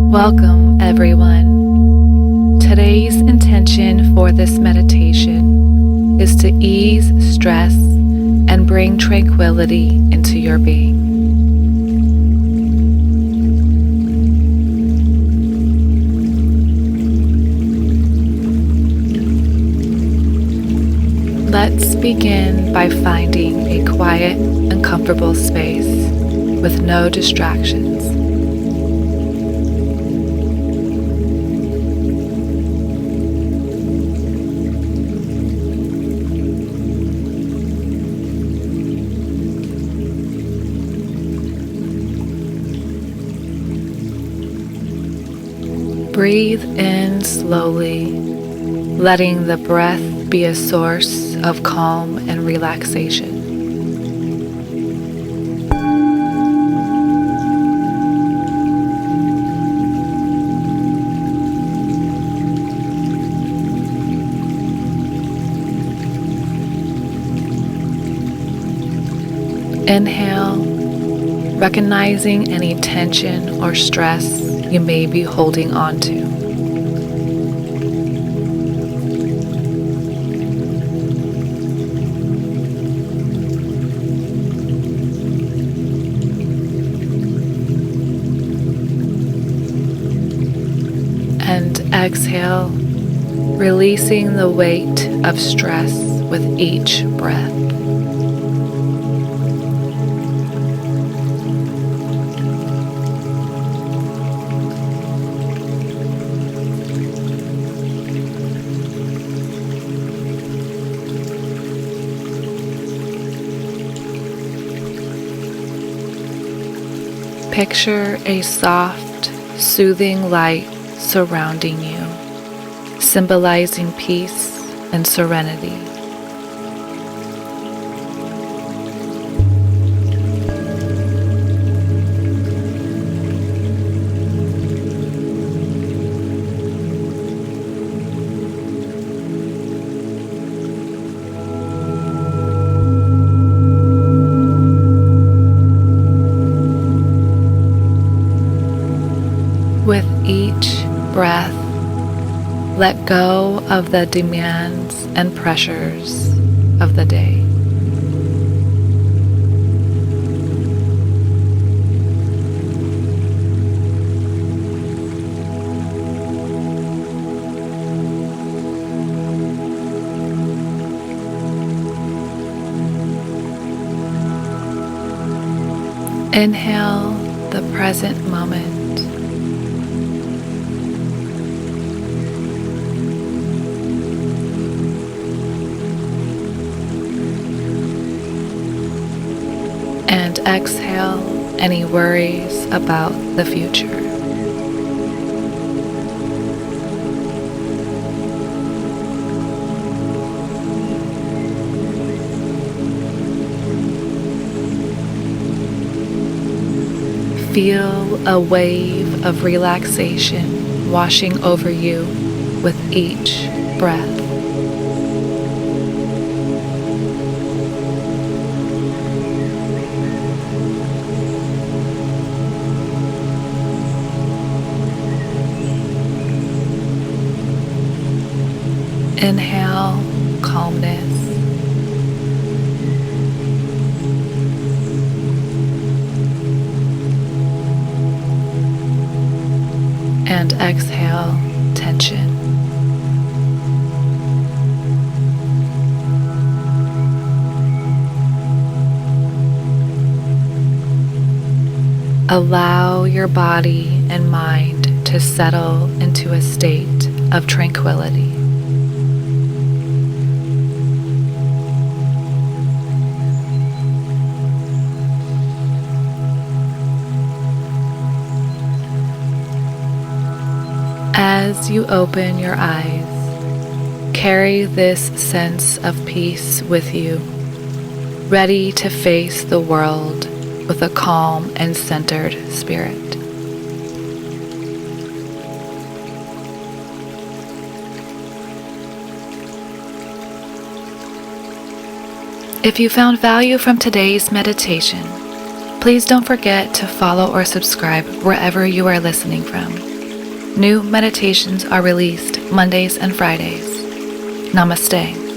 Welcome, everyone. Today's intention for this meditation is to ease stress and bring tranquility into your being. Let's begin by finding a quiet and comfortable space with no distractions. Breathe in slowly, letting the breath be a source of calm and relaxation. Inhale, recognizing any tension or stress you may be holding on to. And exhale, releasing the weight of stress with each breath. Picture a soft, soothing light surrounding you, symbolizing peace and serenity. With each breath, let go of the demands and pressures of the day. Inhale the present moment. And exhale any worries about the future. Feel a wave of relaxation washing over you with each breath. Inhale calmness. And exhale tension. Allow your body and mind to settle into a state of tranquility. As you open your eyes, carry this sense of peace with you, ready to face the world with a calm and centered spirit. If you found value from today's meditation, please don't forget to follow or subscribe wherever you are listening from. New meditations are released Mondays and Fridays. Namaste.